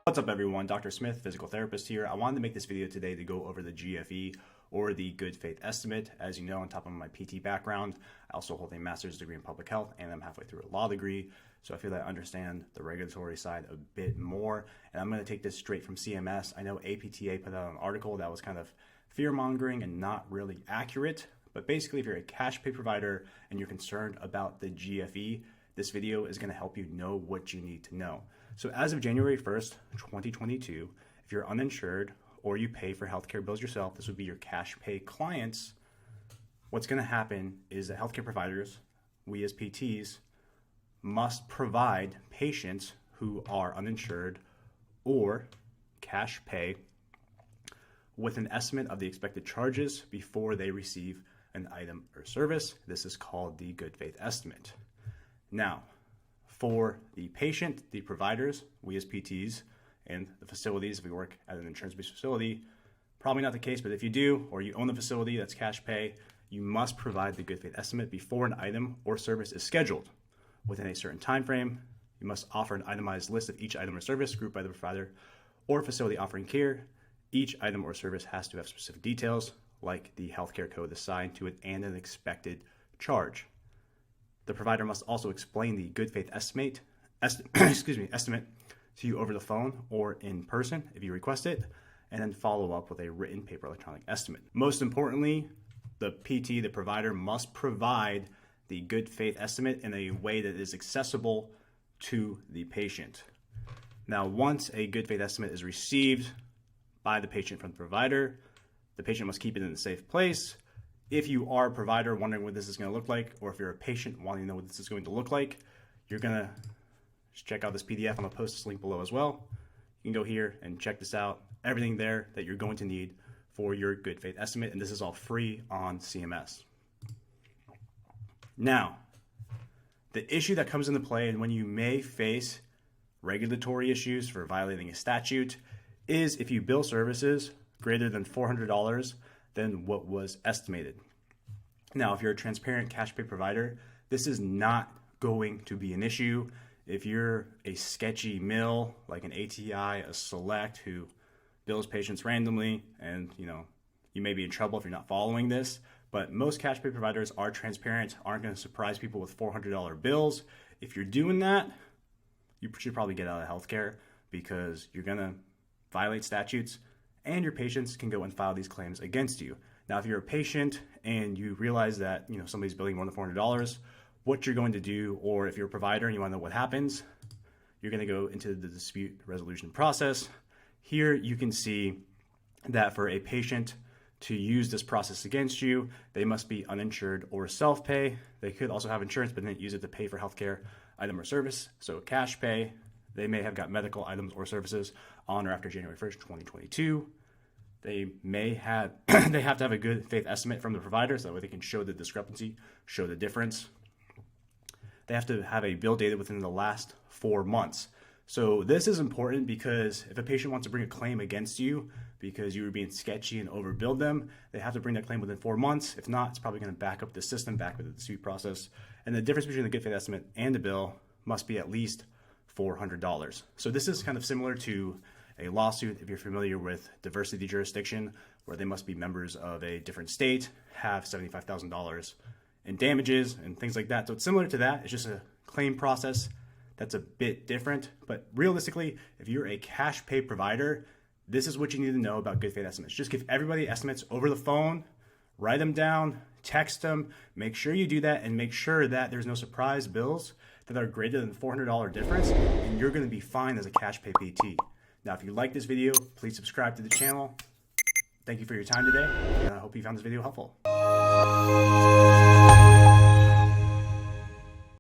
What's up everyone, Dr. Smith, physical therapist here. I wanted to make this video today to go over the GFE or the good faith estimate. As you know, on top of my PT background, I also hold a master's degree in public health and I'm halfway through a law degree. So I feel that I understand the regulatory side a bit more. And I'm going to take this straight from CMS. I know APTA put out an article that was kind of fear-mongering and not really accurate. But basically, if you're a cash pay provider and you're concerned about the GFE, this video is going to help you know what you need to know. So as of January 1st, 2022, if you're uninsured or you pay for healthcare bills yourself, this would be your cash pay clients. What's going to happen is that healthcare providers, we as PTs, must provide patients who are uninsured or cash pay with an estimate of the expected charges before they receive an item or service. This is called the good faith estimate. Now, for the patient, the providers, we as PTs, and the facilities, if we work at an insurance-based facility, probably not the case, but if you do, or you own the facility that's cash pay, you must provide the good faith estimate before an item or service is scheduled. Within a certain time frame, you must offer an itemized list of each item or service grouped by the provider or facility offering care. Each item or service has to have specific details, like the healthcare code assigned to it and an expected charge. The provider must also explain the good faith estimate to you over the phone or in person if you request it, and then follow up with a written paper electronic estimate. Most importantly, the PT, the provider, must provide the good faith estimate in a way that is accessible to the patient. Now, once a good faith estimate is received by the patient from the provider, the patient must keep it in a safe place. If you are a provider wondering what this is going to look like, or if you're a patient wanting to know what this is going to look like, you're going to just check out this PDF. I'm going to post this link below as well. You can go here and check this out. Everything there that you're going to need for your good faith estimate, and this is all free on CMS. Now, the issue that comes into play and when you may face regulatory issues for violating a statute is if you bill services greater than $400 than what was estimated. Now, if you're a transparent cash pay provider, this is not going to be an issue. If you're a sketchy mill like an ATI, a Select who bills patients randomly, and you may be in trouble if you're not following this, but most cash pay providers are transparent, aren't going to surprise people with $400 bills. If you're doing that, you should probably get out of healthcare because you're going to violate statutes and your patients can go and file these claims against you. Now, if you're a patient and you realize that somebody's billing more than $400, what you're going to do, or if you're a provider and you want to know what happens, you're going to go into the dispute resolution process. Here you can see that for a patient to use this process against you, they must be uninsured or self-pay. They could also have insurance but didn't use it to pay for healthcare item or service. So cash pay, they may have got medical items or services on or after January 1st, 2022. They have to have a good faith estimate from the provider so that way they can show the discrepancy, show the difference. They have to have a bill dated within the last 4 months. So this is important because if a patient wants to bring a claim against you because you were being sketchy and overbilled them, they have to bring that claim within 4 months. If not, it's probably going to back up the system, back with the dispute process. And the difference between the good faith estimate and the bill must be at least $400. So this is kind of similar to a lawsuit, if you're familiar with diversity jurisdiction, where they must be members of a different state, have $75,000 in damages and things like that. So it's similar to that. It's just a claim process that's a bit different. But realistically, if you're a cash pay provider, this is what you need to know about good faith estimates. Just give everybody estimates over the phone, write them down, text them, make sure you do that, and make sure that there's no surprise bills that are greater than $400 difference, and you're going to be fine as a cash pay PT. Now, if you like this video, please subscribe to the channel. Thank you for your time today, and I hope you found this video helpful.